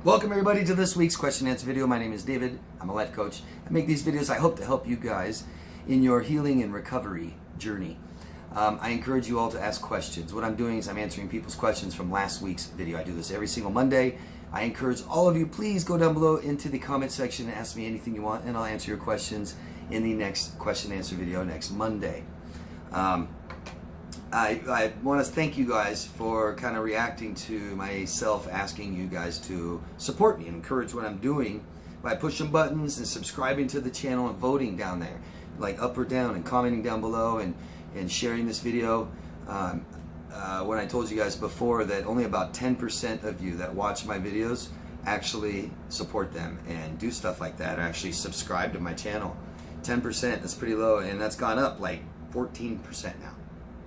Welcome everybody to this week's question and answer video. My name is David. I'm a life coach. I make these videos, I hope, to help you guys in your healing and recovery journey. I encourage you all to ask questions. What I'm doing is I'm answering people's questions from last week's video. I do this every single Monday. I encourage all of you, please go down below into the comment section and ask me anything you want, and I'll answer your questions in the next question and answer video next Monday. I want to thank you guys for kind of reacting to myself asking you guys to support me and encourage what I'm doing by pushing buttons and subscribing to the channel and voting down there, like up or down, and commenting down below and sharing this video. When I told you guys before that only about 10% of you that watch my videos actually support them and do stuff like that, or actually subscribe to my channel. 10%, that's pretty low, and that's gone up like 14% now.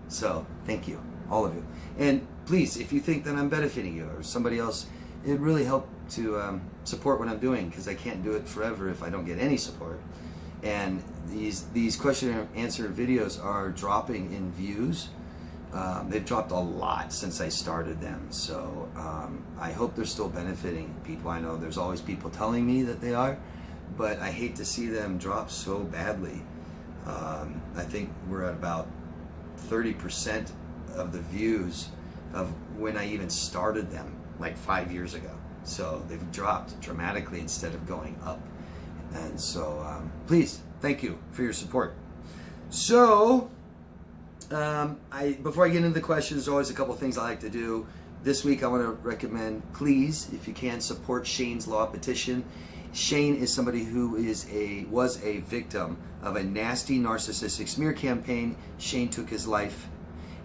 So thank you, all of you. And please, if you think that I'm benefiting you or somebody else, it really helps to support what I'm doing, because I can't do it forever if I don't get any support. And these question and answer videos are dropping in views. They've dropped a lot since I started them, so I hope they're still benefiting people. I know there's always people telling me that they are, but I hate to see them drop so badly. I think we're at about 30% of the views of when I even started them, like 5 years ago. So they've dropped dramatically instead of going up. And so please, thank you for your support. So before I get into the questions, there's always a couple things I like to do. This week I want to recommend, please, if you can, support Shane's Law Petition. Shane is somebody who was a victim of a nasty narcissistic smear campaign. Shane took his life,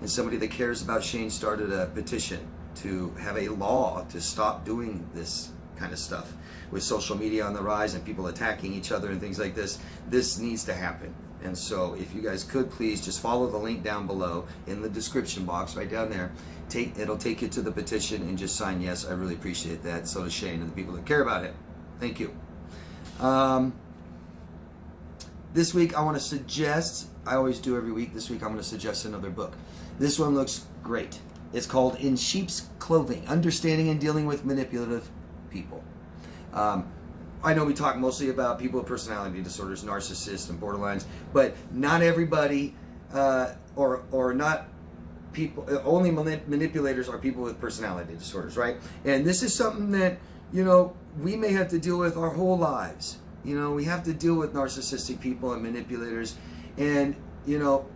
and somebody that cares about Shane started a petition to have a law to stop doing this kind of stuff. With social media on the rise and people attacking each other and things like this, this needs to happen. And so if you guys could please just follow the link down below in the description box right down there. It'll take you to the petition, and just sign yes. I really appreciate that. So does Shane and the people that care about it. Thank you. This week I want to suggest, I always do every week, this week I'm going to suggest another book. This one looks great. It's called In Sheep's Clothing, Understanding and Dealing with Manipulative People. I know we talk mostly about people with personality disorders, narcissists and borderlines, but not everybody, or not people, only manipulators are people with personality disorders, right? And this is something that, you know, we may have to deal with our whole lives. You know, we have to deal with narcissistic people and manipulators. And, you know,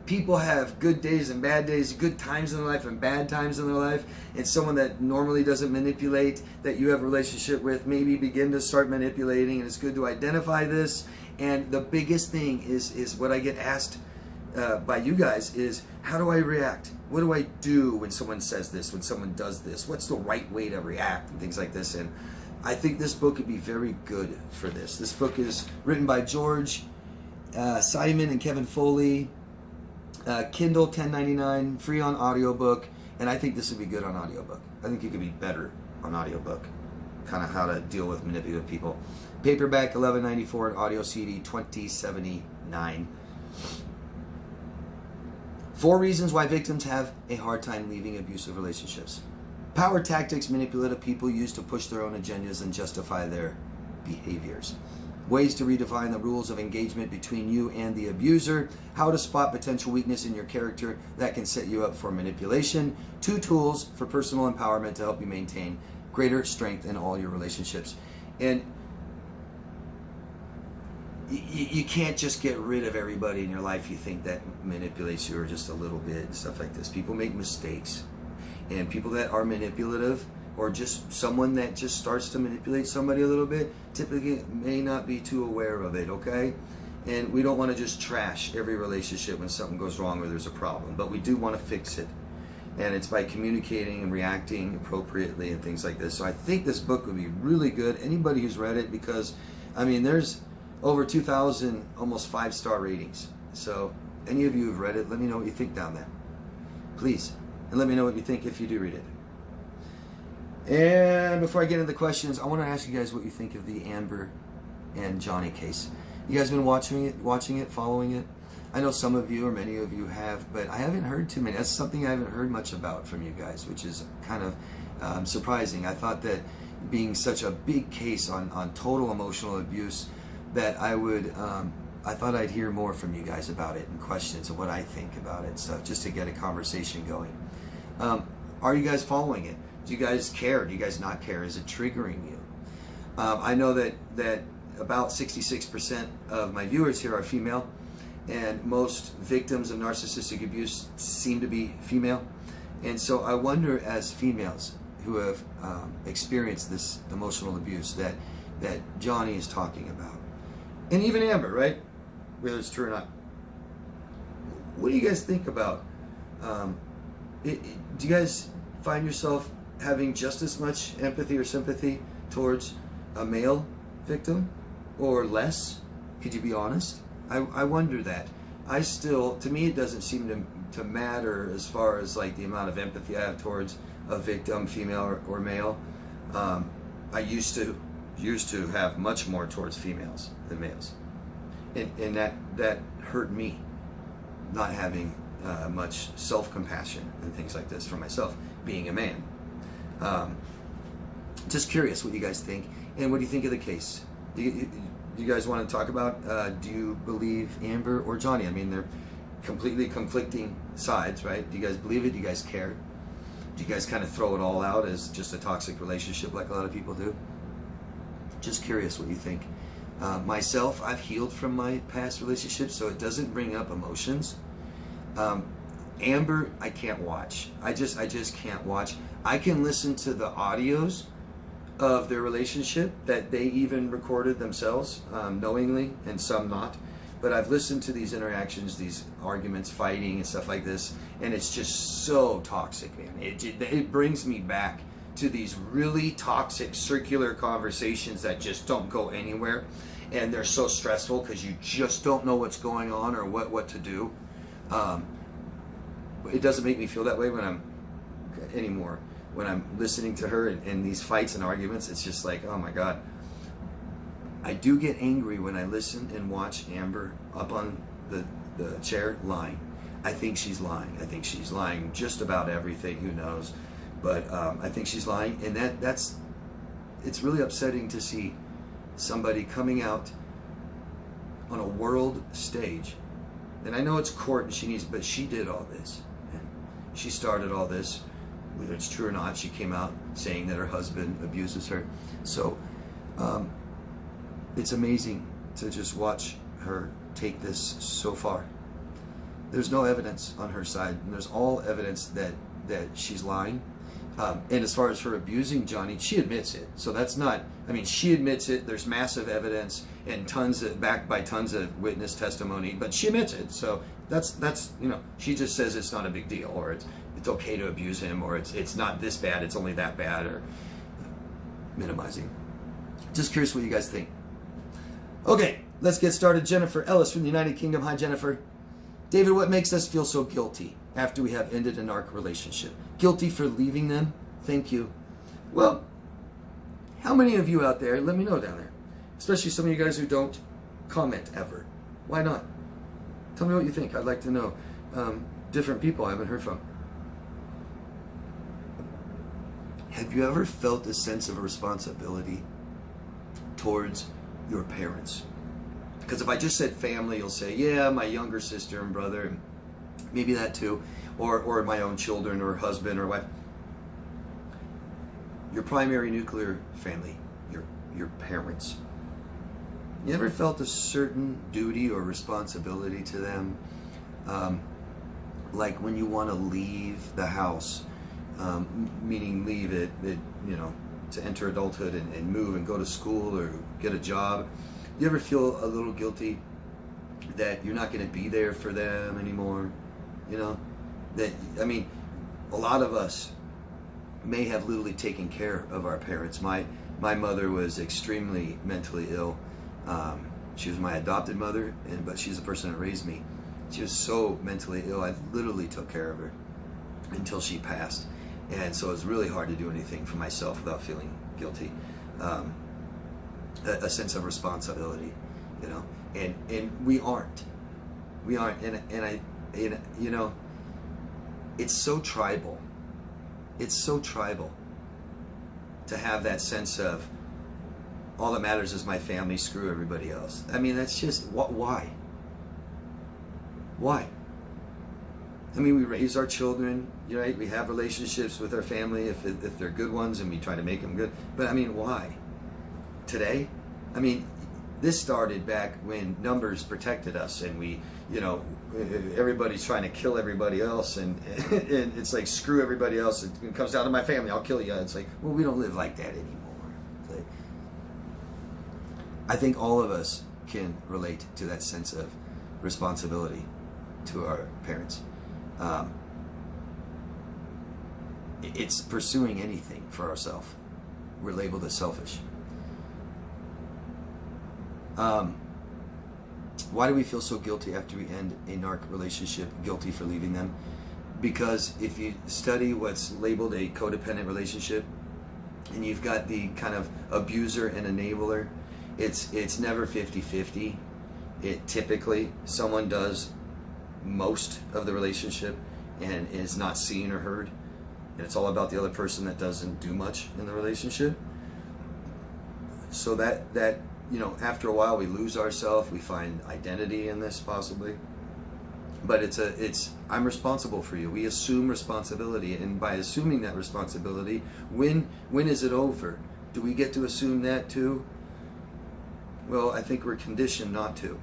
people have good days and bad days, good times in their life and bad times in their life. And someone that normally doesn't manipulate, that you have a relationship with, maybe begin to start manipulating. And it's good to identify this. And the biggest thing is what I get asked by you guys is, how do I react? What do I do when someone says this, when someone does this? What's the right way to react and things like this? And I think this book would be very good for this. This book is written by George Simon and Kevin Foley. Kindle $10.99, free on audiobook, and I think this would be good on audiobook. I think it could be better on audiobook. Kind of how to deal with manipulative people. Paperback $11.94 and audio CD $20.79. 4 reasons why victims have a hard time leaving abusive relationships. Power tactics manipulative people use to push their own agendas and justify their behaviors. Ways to redefine the rules of engagement between you and the abuser. How to spot potential weakness in your character that can set you up for manipulation. 2 tools for personal empowerment to help you maintain greater strength in all your relationships. And you can't just get rid of everybody in your life you think that manipulates you, or just a little bit and stuff like this. People make mistakes, and people that are manipulative, or just someone that just starts to manipulate somebody a little bit, typically may not be too aware of it, okay? And we don't want to just trash every relationship when something goes wrong or there's a problem, but we do want to fix it. And it's by communicating and reacting appropriately and things like this. So I think this book would be really good. Anybody who's read it, because, I mean, there's over 2,000 almost 5-star ratings. So any of you who've read it, let me know what you think down there, please. And let me know what you think if you do read it. And before I get into the questions, I want to ask you guys what you think of the Amber and Johnny case. You guys been watching it, following it? I know some of you or many of you have, but I haven't heard too many. That's something I haven't heard much about from you guys, which is kind of surprising. I thought that being such a big case on total emotional abuse, that I thought I'd hear more from you guys about it and questions of what I think about it and stuff, just to get a conversation going. Are you guys following it? Do you guys care? Do you guys not care? Is it triggering you? I know that about 66% of my viewers here are female, and most victims of narcissistic abuse seem to be female. And so I wonder, as females who have experienced this emotional abuse that Johnny is talking about, and even Amber, right? Whether it's true or not, what do you guys think about? Do you guys find yourself having just as much empathy or sympathy towards a male victim, or less? Could you be honest? I wonder that. To me, it doesn't seem to matter as far as like the amount of empathy I have towards a victim, female or male. I used to have much more towards females than males, and that hurt me, not having much self-compassion and things like this for myself, being a man. Just curious what you guys think, and what do you think of the case? Do you guys want to talk about, do you believe Amber or Johnny? I mean, they're completely conflicting sides, right? Do you guys believe it? Do you guys care? Do you guys kind of throw it all out as just a toxic relationship like a lot of people do? Just curious what you think. Myself, I've healed from my past relationships, so it doesn't bring up emotions. Amber, I can't watch. I just can't watch. I can listen to the audios of their relationship that they even recorded themselves, knowingly, and some not. But I've listened to these interactions, these arguments, fighting and stuff like this, and it's just so toxic, man. It brings me back to these really toxic circular conversations that just don't go anywhere, and they're so stressful because you just don't know what's going on or what to do. It doesn't make me feel that way anymore. When I'm listening to her in these fights and arguments, it's just like, oh my God. I do get angry when I listen and watch Amber up on the chair lying. I think she's lying. I think she's lying just about everything, who knows. But I think she's lying, and it's really upsetting to see somebody coming out on a world stage. And I know it's court and but she did all this. And she started all this. Whether it's true or not, she came out saying that her husband abuses her. So it's amazing to just watch her take this so far. There's no evidence on her side, and there's all evidence that she's lying. And as far as her abusing Johnny, she admits it. So that's not, I mean, she admits it. There's massive evidence and backed by tons of witness testimony, but she admits it. So that's she just says it's not a big deal, or it's okay to abuse him, or it's not this bad, it's only that bad, or minimizing. Just curious what you guys think. Okay, let's get started. Jennifer Ellis from the United Kingdom. Hi, Jennifer. David, what makes us feel so guilty after we have ended a narc relationship? Guilty for leaving them? Thank you. Well, how many of you out there, let me know down there, especially some of you guys who don't comment ever. Why not? Tell me what you think. I'd like to know. Different people I haven't heard from. Have you ever felt a sense of responsibility towards your parents? Because if I just said family, you'll say, yeah, my younger sister and brother, and maybe that too, or my own children or husband or wife. Your primary nuclear family, your parents. You ever felt a certain duty or responsibility to them? Like when you want to leave the house, meaning leave it, to enter adulthood and move and go to school or get a job. You ever feel a little guilty that you're not going to be there for them anymore? A lot of us may have literally taken care of our parents. My mother was extremely mentally ill. She was my adopted mother, but she's the person that raised me. She was so mentally ill, I literally took care of her until she passed. And so it was really hard to do anything for myself without feeling guilty. A sense of responsibility, and we aren't, and it's so tribal. It's so tribal. to have that sense of all that matters is my family, screw everybody else. I mean, that's just, why? Why? I mean, we raise our children, right? We have relationships with our family if they're good ones, and we try to make them good. But I mean, why? Today? I mean, this started back when numbers protected us, and we, everybody's trying to kill everybody else, and it's like, screw everybody else. It comes down to my family, I'll kill you. It's like, well, we don't live like that anymore. It's like, I think all of us can relate to that sense of responsibility to our parents. It's pursuing anything for ourselves. We're labeled as selfish. Why do we feel so guilty after we end a narc relationship, guilty for leaving them? Because if you study what's labeled a codependent relationship, and you've got the kind of abuser and enabler, it's never 50-50. It typically, someone does most of the relationship and is not seen or heard, and it's all about the other person that doesn't do much in the relationship. So that after a while we lose ourselves, we find identity in this possibly, but it's I'm responsible for you. We assume responsibility, and by assuming that responsibility, when is it over? Do we get to assume that too? Well, I think we're conditioned not to.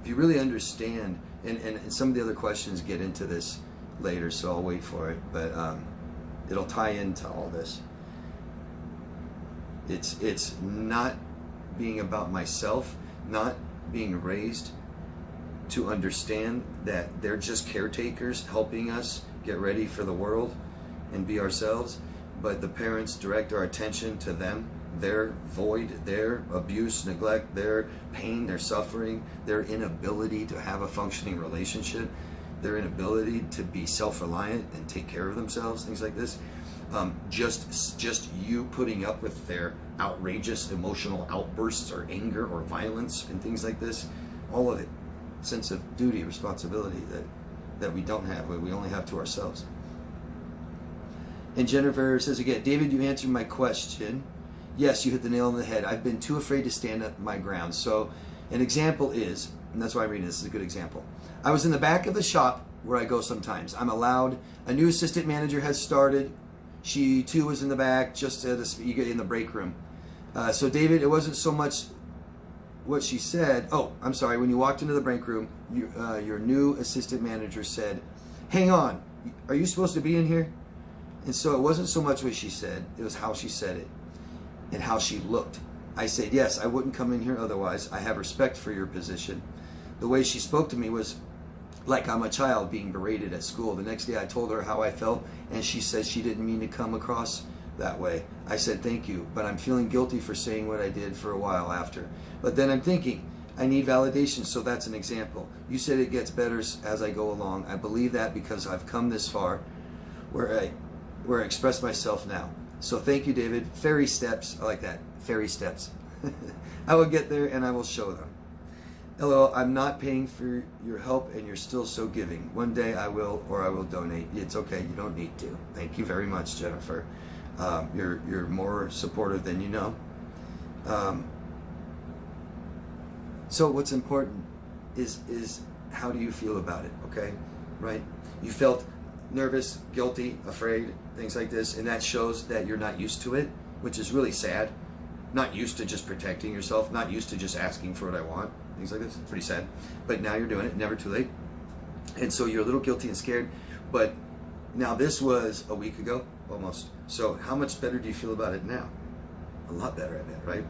If you really understand, and some of the other questions get into this later, so I'll wait for it, but it'll tie into all this. It's not being about myself, not being raised to understand that they're just caretakers helping us get ready for the world and be ourselves, but the parents direct our attention to them, their void, their abuse, neglect, their pain, their suffering, their inability to have a functioning relationship, their inability to be self-reliant and take care of themselves, things like this. Just you putting up with their outrageous emotional outbursts or anger or violence and things like this, all of it, sense of duty, responsibility that we don't have, we only have to ourselves. And Jennifer says again, David, you answered my question. Yes, you hit the nail on the head. I've been too afraid to stand up my ground. So an example is, and that's why I'm reading this, is a good example. I was in the back of the shop where I go sometimes. I'm allowed. A new assistant manager has started. She too was in the back, just you get in the break room. So David, it wasn't so much what she said. Oh, I'm sorry. When you walked into the break room, your new assistant manager said, "Hang on, are you supposed to be in here?" And so it wasn't so much what she said, it was how she said it and how she looked. I said, yes, I wouldn't come in here otherwise. I have respect for your position. The way she spoke to me was like I'm a child being berated at school. The next day I told her how I felt, and she said she didn't mean to come across that way. I said, thank you, but I'm feeling guilty for saying what I did for a while after. But then I'm thinking, I need validation, so that's an example. You said it gets better as I go along. I believe that because I've come this far where I express myself now. So thank you, David. Fairy steps, I like that, fairy steps. I will get there and I will show them. LOL, I'm not paying for your help and you're still so giving. One day I will, or I will donate. It's okay, you don't need to. Thank you very much, Jennifer. You're more supportive than you know. So what's important is how do you feel about it, okay? Right? You felt nervous, guilty, afraid, things like this, and that shows that you're not used to it, which is really sad. Not used to just protecting yourself, not used to just asking for what I want, things like this. It's pretty sad. But now you're doing it, never too late. And so you're a little guilty and scared, but now this was a week ago, almost. So how much better do you feel about it now? A lot better, I bet, right?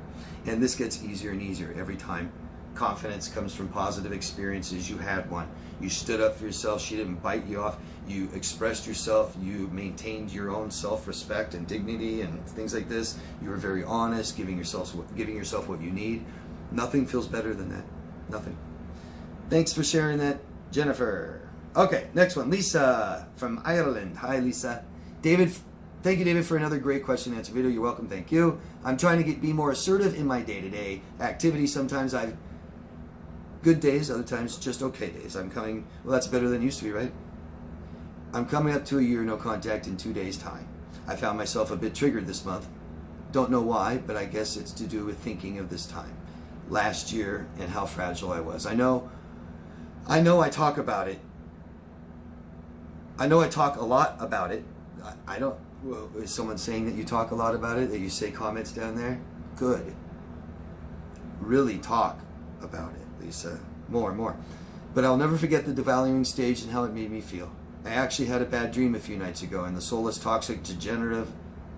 And this gets easier and easier every time. Confidence comes from positive experiences. You had one. You stood up for yourself. She didn't bite you off. You expressed yourself. You maintained your own self-respect and dignity and things like this. You were very honest, giving yourself what you need. Nothing feels better than that. Nothing. Thanks for sharing that, Jennifer. Okay, next one. Lisa from Ireland. Hi, Lisa. David, thank you, David, for another great question and answer video. You're welcome. Thank you. I'm trying to be more assertive in my day-to-day activities. Sometimes I've good days, other times just okay days. Well, that's better than it used to be, right? I'm coming up to a year no contact in 2 days' time. I found myself a bit triggered this month. Don't know why, but I guess it's to do with thinking of this time last year and how fragile I was. I know I talk about it. I know I talk a lot about it. I don't, is someone saying that you talk a lot about it, that you say comments down there? Good. Really talk about it, Lisa. More and more. But I'll never forget the devaluing stage and how it made me feel. I actually had a bad dream a few nights ago, and the soulless, toxic, degenerative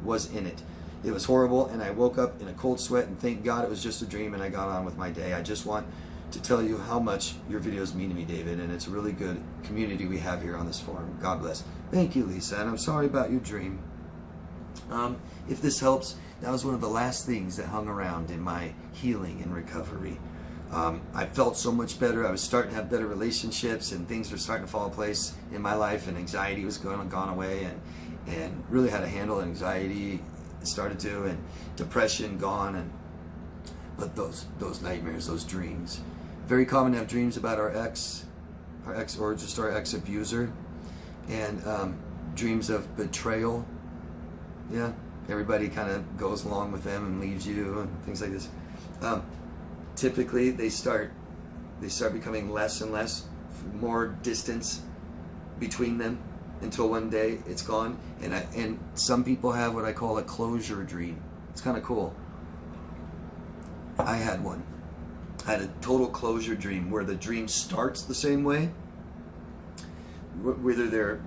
was in it. It was horrible, and I woke up in a cold sweat, and thank God it was just a dream, and I got on with my day. I just want to tell you how much your videos mean to me, David, and it's a really good community we have here on this forum. God bless. Thank you, Lisa, and I'm sorry about your dream. If this helps, that was one of the last things that hung around in my healing and recovery. I felt so much better. I was starting to have better relationships, and things were starting to fall in place in my life, and anxiety was gone away, and really had a handle. Anxiety started to, and depression gone, but those nightmares, those dreams. Very common to have dreams about our ex or just our ex-abuser, and dreams of betrayal. Yeah, everybody kind of goes along with them and leaves you and things like this. Typically, they start becoming less and less, more distance between them, until one day it's gone. And some people have what I call a closure dream. It's kind of cool. I had one. I had a total closure dream where the dream starts the same way, whether they're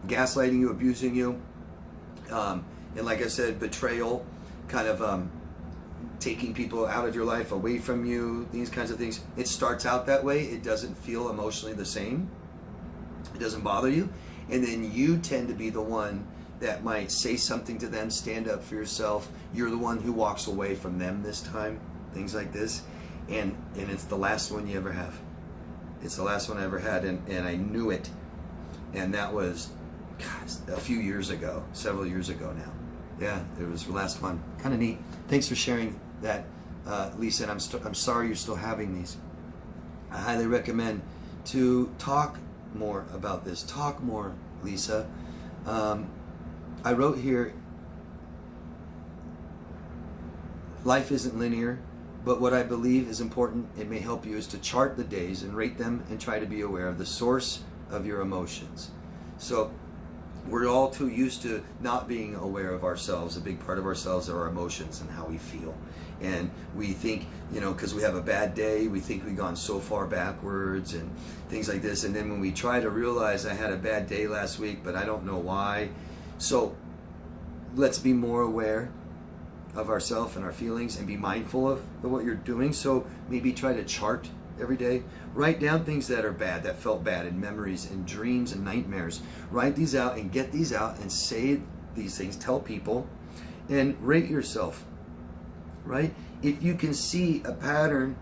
gaslighting you, abusing you, and like I said, betrayal, kind of taking people out of your life, away from you, these kinds of things. It starts out that way. It doesn't feel emotionally the same. It doesn't bother you. And then you tend to be the one that might say something to them, stand up for yourself. You're the one who walks away from them this time, things like this. And it's the last one you ever have. It's the last one I ever had, and I knew it. And that was, a few years ago, several years ago now. Yeah, it was the last one. Kind of neat. Thanks for sharing that, Lisa, and I'm sorry you're still having these. I highly recommend to talk more about this. Talk more, Lisa. I wrote here, life isn't linear, but what I believe is important, it may help you, is to chart the days and rate them and try to be aware of the source of your emotions. So we're all too used to not being aware of ourselves. A big part of ourselves are our emotions and how we feel. And we think, because we have a bad day, we think we've gone so far backwards and things like this. And then when we try to realize I had a bad day last week, but I don't know why. So let's be more aware of ourselves and our feelings and be mindful of what you're doing. So maybe try to chart every day. Write down things that are bad, that felt bad, in memories and dreams and nightmares. Write these out and get these out and say these things. Tell people and rate yourself, right? If you can see a pattern,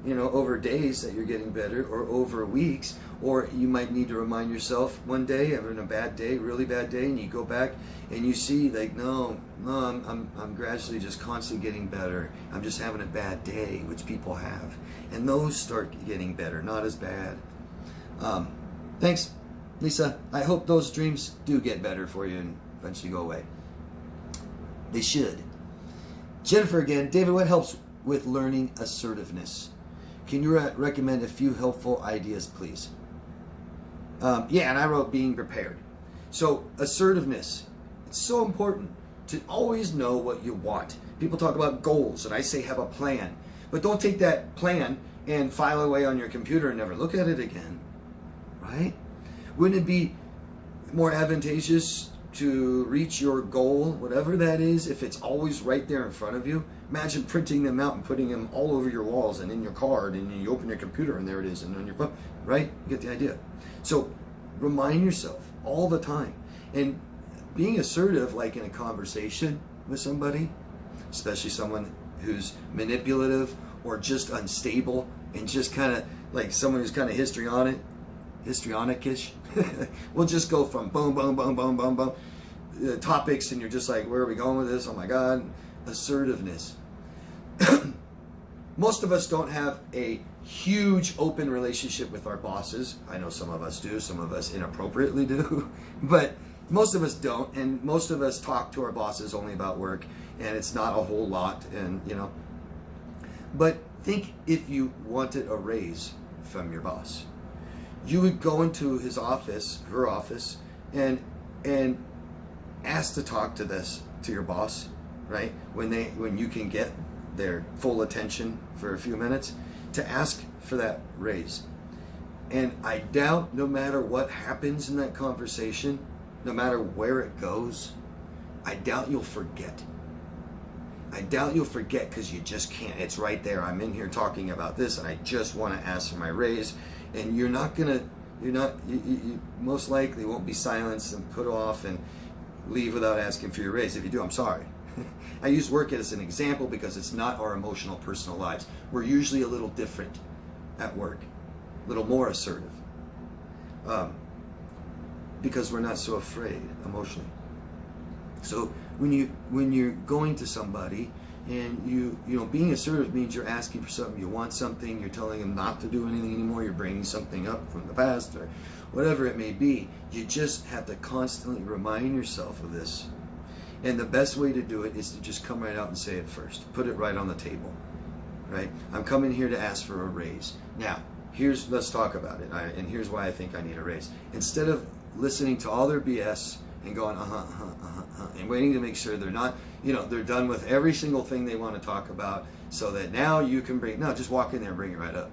over days that you're getting better, or over weeks, or you might need to remind yourself one day, having a bad day, really bad day, and you go back and you see like, no, I'm gradually just constantly getting better. I'm just having a bad day, which people have. And those start getting better, not as bad. Thanks, Lisa. I hope those dreams do get better for you and eventually go away. They should. Jennifer again. David, what helps with learning assertiveness? Can you recommend a few helpful ideas, please? Yeah, and I wrote being prepared. So assertiveness, it's so important to always know what you want. People talk about goals, and I say have a plan. But don't take that plan and file it away on your computer and never look at it again, right? Wouldn't it be more advantageous to reach your goal, whatever that is, if it's always right there in front of you? Imagine printing them out and putting them all over your walls and in your card, and you open your computer and there it is, and on your phone, right? You get the idea. So remind yourself all the time. And being assertive, like in a conversation with somebody, especially someone who's manipulative or just unstable, and just kind of like someone who's kind of histrionic-ish, we'll just go from boom, boom, boom, boom, boom, boom, topics, and you're just like, where are we going with this? Oh my God. Assertiveness. Most of us don't have a huge open relationship with our bosses. I know some of us do, some of us inappropriately do, but Most of us don't, and most of us talk to our bosses only about work, and it's not a whole lot, and you know. But think if you wanted a raise from your boss. You would go into his office, her office, and ask to talk to your boss, right? When you can get their full attention for a few minutes, to ask for that raise. And I doubt, no matter what happens in that conversation, no matter where it goes, I doubt you'll forget. I doubt you'll forget, because you just can't. It's right there. I'm in here talking about this, and I just want to ask for my raise. And you most likely won't be silenced and put off and leave without asking for your raise. If you do, I'm sorry. I use work as an example because it's not our emotional personal lives. We're usually a little different at work, a little more assertive, because we're not so afraid emotionally. So when you're going to somebody, and you know, being assertive means you're asking for something, you want something, you're telling them not to do anything anymore, you're bringing something up from the past or whatever it may be. You just have to constantly remind yourself of this. And the best way to do it is to just come right out and say it first. Put it right on the table, right? I'm coming here to ask for a raise. Now, let's talk about it. And here's why I think I need a raise. Instead of listening to all their BS and going, and waiting to make sure they're not, you know, they're done with every single thing they want to talk about, so that now you can just walk in there and bring it right up.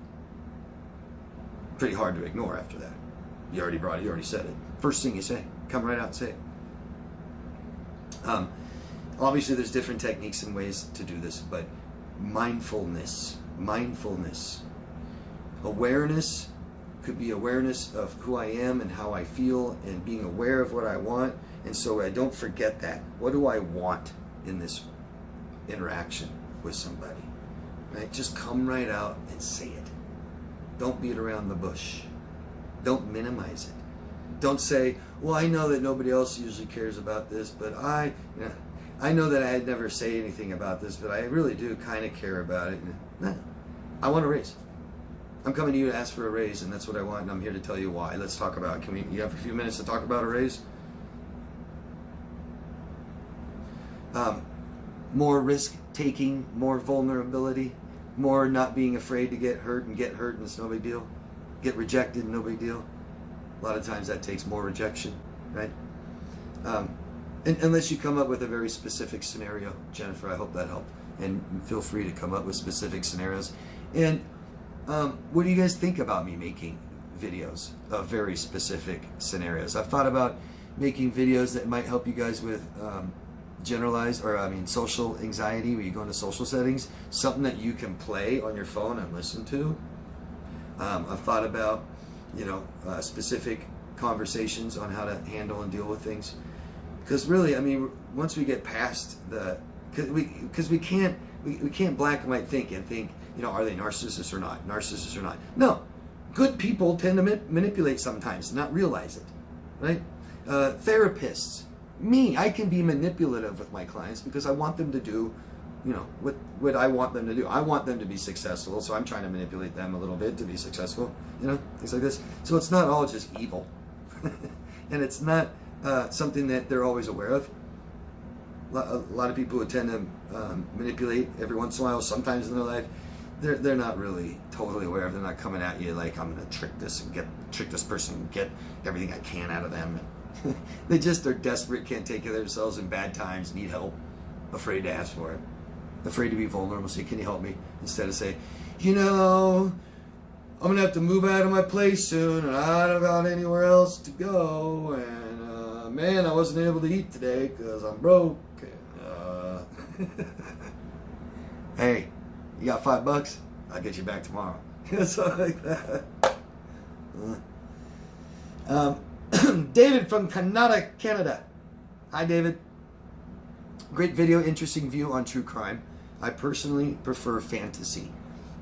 Pretty hard to ignore after that. You already said it. First thing you say, come right out and say it. Obviously there's different techniques and ways to do this, but mindfulness, awareness could be awareness of who I am and how I feel, and being aware of what I want, and so I don't forget that. What do I want in this interaction with somebody? Right? Just come right out and say it. Don't beat around the bush. Don't minimize it. Don't say, well, I know that nobody else usually cares about this, but I know that I'd never say anything about this, but I really do kind of care about it. No, I want a raise. I'm coming to you to ask for a raise, and that's what I want, and I'm here to tell you why. Let's talk about it. You have a few minutes to talk about a raise? More risk-taking, more vulnerability, more not being afraid to get hurt and it's no big deal. Get rejected, no big deal. A lot of times that takes more rejection, right? Unless you come up with a very specific scenario. Jennifer, I hope that helped. And feel free to come up with specific scenarios. And what do you guys think about me making videos of very specific scenarios? I've thought about making videos that might help you guys with social anxiety, where you go into social settings, something that you can play on your phone and listen to. I've thought about, specific conversations on how to handle and deal with things. Because really, once we get past because we can't black and white think, are they narcissists or not? Narcissists or not? No. Good people tend to manipulate sometimes, not realize it, right? Therapists, I can be manipulative with my clients because I want them to do, what I want them to do. I want them to be successful, so I'm trying to manipulate them a little bit to be successful, things like this. So it's not all just evil. And it's not something that they're always aware of. A lot of people who tend to manipulate every once in a while, sometimes in their life, they're not really totally aware of. They're not coming at you like, I'm going to trick this person and get everything I can out of them. They just are desperate, can't take care of themselves in bad times, need help, afraid to ask for it, afraid to be vulnerable. Say, can you help me? Instead of say, I'm going to have to move out of my place soon, and I don't got anywhere else to go, and man, I wasn't able to eat today because I'm broke. Hey, you got $5? I'll get you back tomorrow. Something like that. David from Canada, Canada. Hi, David. Great video, interesting view on true crime. I personally prefer fantasy.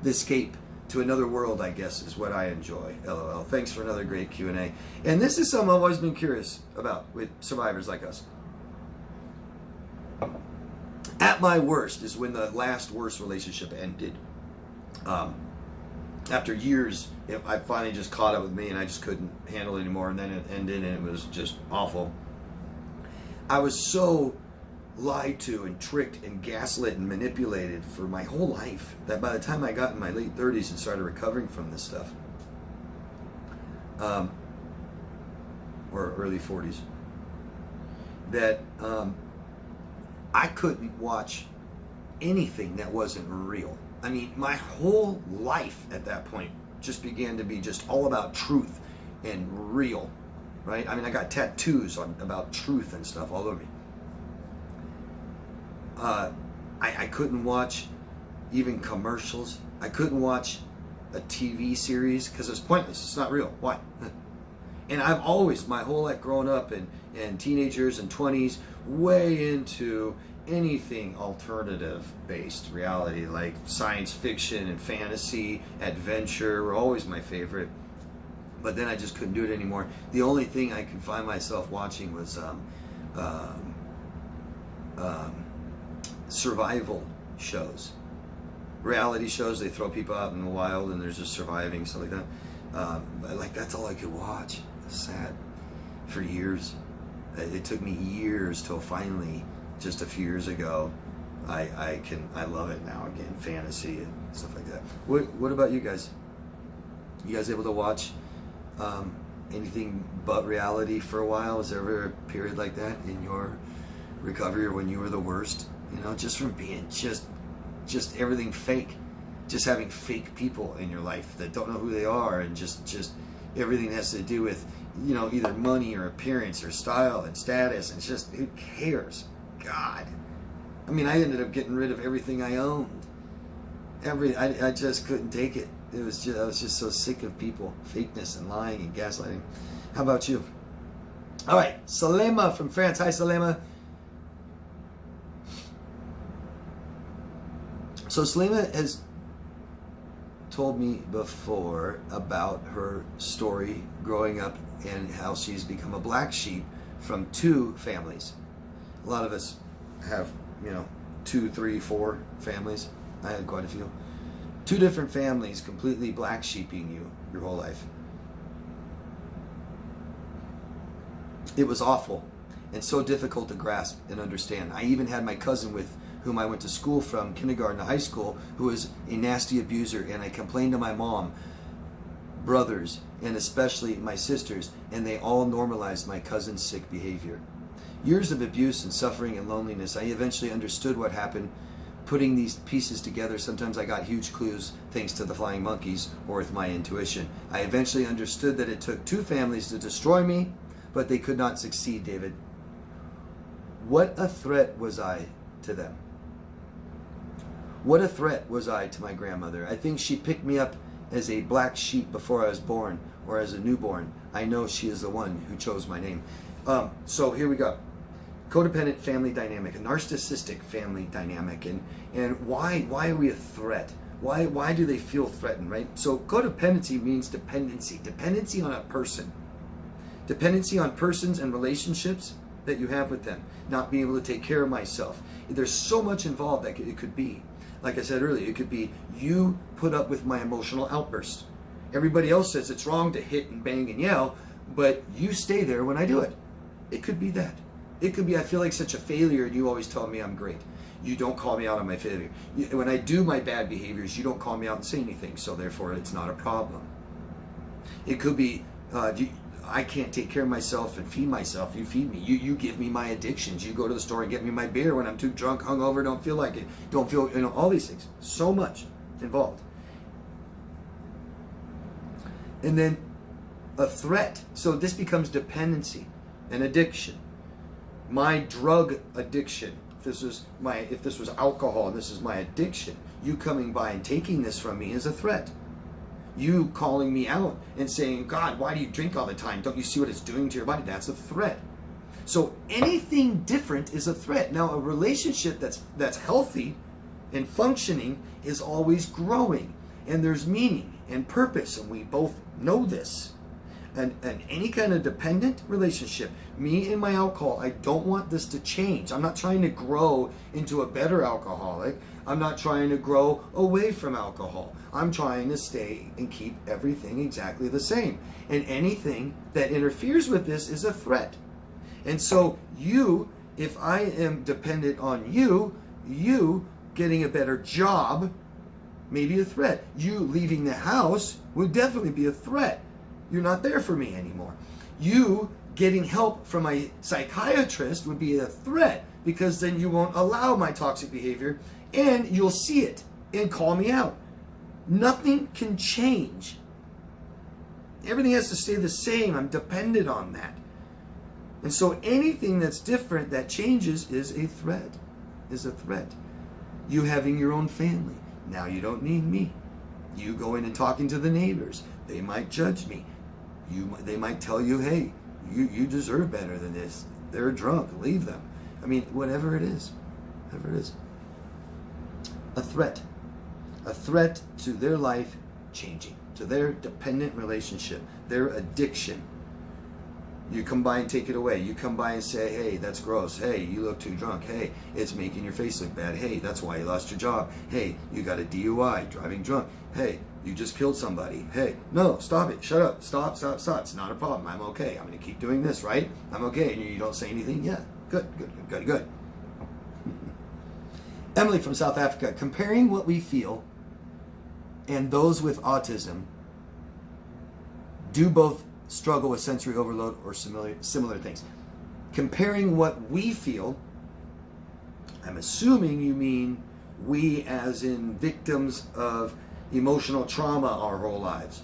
The escape to another world, I guess, is what I enjoy. LOL. Thanks for another great Q&A. And this is something I've always been curious about with survivors like us. At my worst is when the last worst relationship ended. After years, I finally just caught up with me and I just couldn't handle it anymore, and then it ended and it was just awful. I was so lied to and tricked and gaslit and manipulated for my whole life that by the time I got in my late 30s and started recovering from this stuff, or early 40s, that I couldn't watch anything that wasn't real. I mean, my whole life at that point just began to be just all about truth and real, right? I mean, I got tattoos about truth and stuff all over me. I couldn't watch even commercials. I couldn't watch a TV series because it's pointless. It's not real. Why? And I've always, my whole life growing up and teenagers and 20s, way into anything alternative based reality, like science fiction and fantasy, adventure were always my favorite. But then I just couldn't do it anymore. The only thing I could find myself watching was survival shows, reality shows. They throw people out in the wild and there's just surviving, stuff like that. Like that's all I could watch. It's sad. For years. It took me years till finally, just a few years ago, I love it now again, fantasy and stuff like that. What about you guys? You guys able to watch anything but reality for a while? Was there ever a period like that in your recovery, or when you were the worst? You know, just from being just everything fake, just having fake people in your life that don't know who they are, and just everything has to do with, you know, either money or appearance or style and status, and just, who cares? God. I mean, I ended up getting rid of everything I owned. I just couldn't take it. I was just so sick of people, fakeness and lying and gaslighting. How about you? All right, Salema from France. Hi, Salema. So Salema has told me before about her story growing up and how she's become a black sheep from 2 families. A lot of us have, you know, 2, 3, 4 families. I had quite a few. 2 different families completely black sheeping you your whole life. It was awful and so difficult to grasp and understand. I even had my cousin with whom I went to school from, kindergarten to high school, who was a nasty abuser, and I complained to my mom, brothers, and especially my sisters, and they all normalized my cousin's sick behavior. Years of abuse and suffering and loneliness, I eventually understood what happened. Putting these pieces together, sometimes I got huge clues thanks to the flying monkeys or with my intuition. I eventually understood that it took 2 families to destroy me, but they could not succeed, David. What a threat was I to them? What a threat was I to my grandmother? I think she picked me up as a black sheep before I was born, or as a newborn. I know she is the one who chose my name. So here we go. Codependent family dynamic, a narcissistic family dynamic, and why are we a threat? Why do they feel threatened, right? So codependency means dependency on a person, dependency on persons and relationships that you have with them, not being able to take care of myself. There's so much involved that it could be. Like I said earlier, it could be you put up with my emotional outburst. Everybody else says it's wrong to hit and bang and yell, but you stay there when I do it. It could be that. It could be I feel like such a failure and you always tell me I'm great. You don't call me out on my failure. When I do my bad behaviors, you don't call me out and say anything, so therefore it's not a problem. It could be I can't take care of myself and feed myself. You feed me. You give me my addictions. You go to the store and get me my beer when I'm too drunk, hungover, don't feel like it. Don't feel, you know, all these things. So much involved. And then a threat. So this becomes dependency and addiction. My drug addiction. If this was alcohol and this is my addiction, you coming by and taking this from me is a threat. You calling me out and saying, God, why do you drink all the time? Don't you see what it's doing to your body? That's a threat. So anything different is a threat. Now, a relationship that's healthy and functioning is always growing, and there's meaning and purpose, and we both know this. And any kind of dependent relationship, me and my alcohol, I don't want this to change. I'm not trying to grow into a better alcoholic. I'm not trying to grow away from alcohol. I'm trying to stay and keep everything exactly the same. And anything that interferes with this is a threat. And so you if I am dependent on you, you getting a better job may be a threat. You leaving the house would definitely be a threat. You're not there for me anymore. You getting help from a psychiatrist would be a threat, because then you won't allow my toxic behavior and you'll see it and call me out. Nothing can change. Everything has to stay the same. I'm dependent on that. And so anything that's different, that changes, is a threat. You having your own family. Now you don't need me. You going and talking to the neighbors. They might judge me. They might tell you, hey, you deserve better than this. They're drunk. Leave them. I mean, whatever it is. Whatever it is. A threat. A threat to their life changing, to their dependent relationship, their addiction. You come by and take it away. You come by and say, hey, that's gross. Hey, you look too drunk. Hey, it's making your face look bad. Hey, that's why you lost your job. Hey, you got a DUI, driving drunk. Hey, you just killed somebody. Hey, no, stop it. Shut up. Stop. It's not a problem. I'm okay. I'm going to keep doing this, right? I'm okay. And you don't say anything? Yeah. Good. Emily from South Africa, comparing what we feel and those with autism, do both struggle with sensory overload or similar things? Comparing what we feel, I'm assuming you mean we as in victims of emotional trauma our whole lives.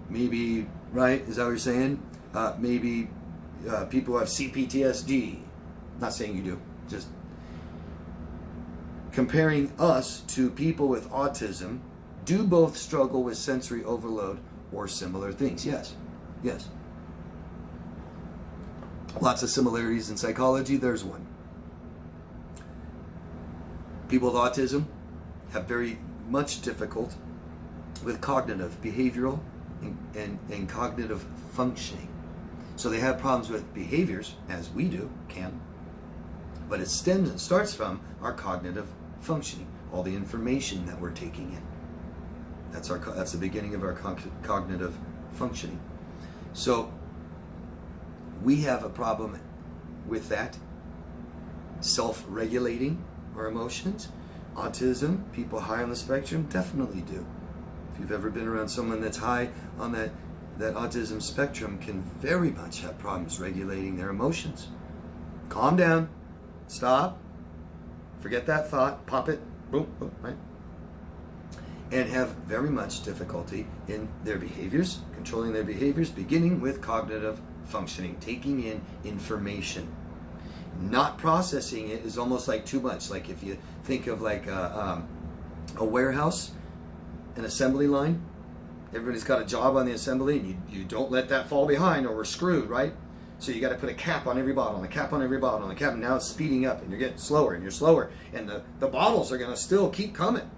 Maybe, right? Is that what you're saying? Maybe people who have cptsd. Not saying you do, just comparing us to people with autism. Do both struggle with sensory overload or similar things? Yes. Lots of similarities in psychology. There's one. People with autism have very much difficult with cognitive, behavioral, and cognitive functioning. So they have problems with behaviors, as we do, but it stems and starts from our cognitive functioning, all the information that we're taking in. That's the beginning of our cognitive functioning. So we have a problem with that, self-regulating our emotions. Autism, people high on the spectrum definitely do. If you've ever been around someone that's high on that autism spectrum, can very much have problems regulating their emotions. Calm down, stop, forget that thought, pop it, boom, right? And have very much difficulty in their behaviors, controlling their behaviors, beginning with cognitive functioning, taking in information. Not processing it is almost like too much. Like if you think of like a warehouse, an assembly line, everybody's got a job on the assembly, and you don't let that fall behind or we're screwed, right? So you got to put a cap on every bottle, and a cap on every bottle, and a cap, and now it's speeding up, and you're getting slower, and you're slower, and the bottles are going to still keep coming,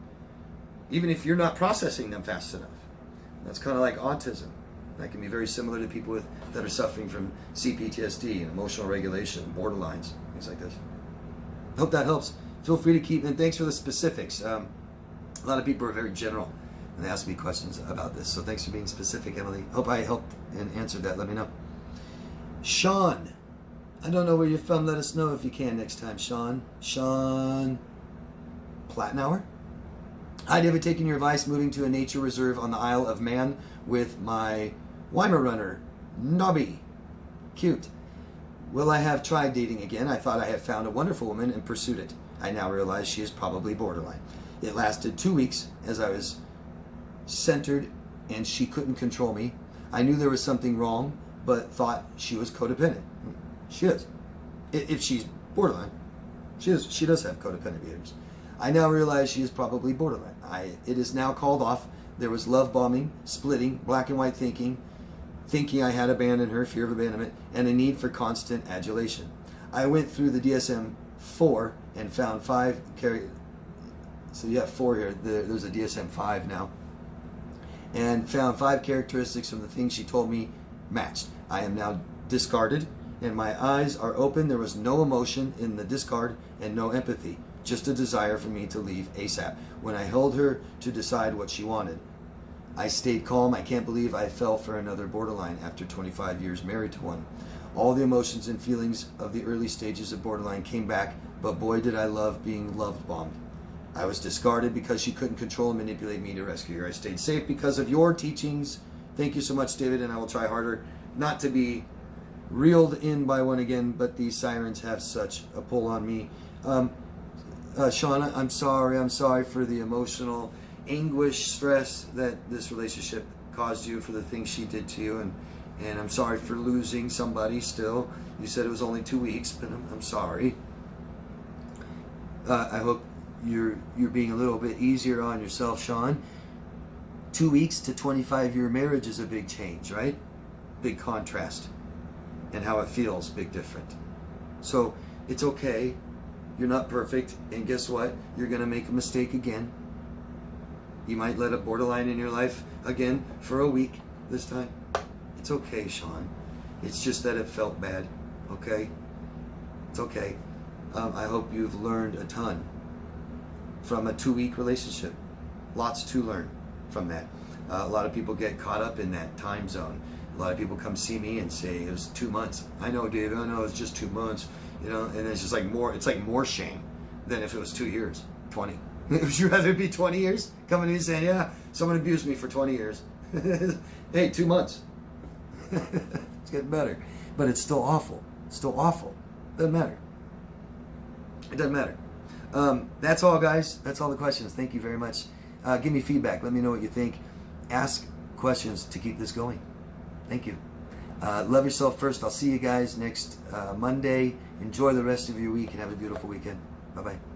even if you're not processing them fast enough. That's kind of like autism. That can be very similar to people that are suffering from cptsd and emotional regulation, borderlines, things like this. Hope that helps. Feel free to keep, and thanks for the specifics. A lot of people are very general and they ask me questions about this, so thanks for being specific, Emily. Hope I helped and answered that. Let me know. Sean, I don't know where you're from. Let us know if you can next time, Sean. Sean Plattenauer. I'd ever taken your advice moving to a nature reserve on the Isle of Man with my Weimaraner, Nobby. Cute. Will I have tried dating again? I thought I had found a wonderful woman and pursued it. I now realize she is probably borderline. It lasted 2 weeks as I was centered and she couldn't control me. I knew there was something wrong, but thought she was codependent. She is. If she's borderline, she does have codependent behaviors. I now realize she is probably borderline. It is now called off. There was love bombing, splitting, black and white thinking I had abandoned her, fear of abandonment, and a need for constant adulation. I went through the DSM-4 and found 5 so you have 4 here. There's a DSM-5 now. And found 5 characteristics from the things she told me matched. I am now discarded, and my eyes are open. There was no emotion in the discard and no empathy. Just a desire for me to leave ASAP. When I held her to decide what she wanted, I stayed calm. I can't believe I fell for another borderline after 25 years married to one. All the emotions and feelings of the early stages of borderline came back, but boy did I love being love bombed. I was discarded because she couldn't control and manipulate me to rescue her. I stayed safe because of your teachings. Thank you so much, David, and I will try harder not to be reeled in by one again, but these sirens have such a pull on me. Shauna, I'm sorry for the emotional anguish, stress that this relationship caused you, for the things she did to you, and I'm sorry for losing somebody still. You said it was only 2 weeks, but I'm sorry. I hope you're being a little bit easier on yourself, Sean. 2 weeks to 25-year marriage is a big change, right? Big contrast. And how it feels, big different. So it's okay. You're not perfect, and guess what? You're gonna make a mistake again. You might let a borderline in your life again for a week this time. It's okay, Sean. It's just that it felt bad, okay? It's okay. I hope you've learned a ton from a 2-week relationship. Lots to learn from that. A lot of people get caught up in that time zone. A lot of people come see me and say it was 2 months. I know, David, I know it's just 2 months, you know, and it's just like more, it's like more shame than if it was 2 years, 20. Would you rather be 20 years? Coming in and saying, yeah, someone abused me for 20 years. Hey, 2 months. It's getting better. But it's still awful. It's still awful. Doesn't matter. It doesn't matter. That's all, guys. That's all the questions. Thank you very much. Give me feedback. Let me know what you think. Ask questions to keep this going. Thank you. Love yourself first. I'll see you guys next Monday. Enjoy the rest of your week and have a beautiful weekend. Bye-bye.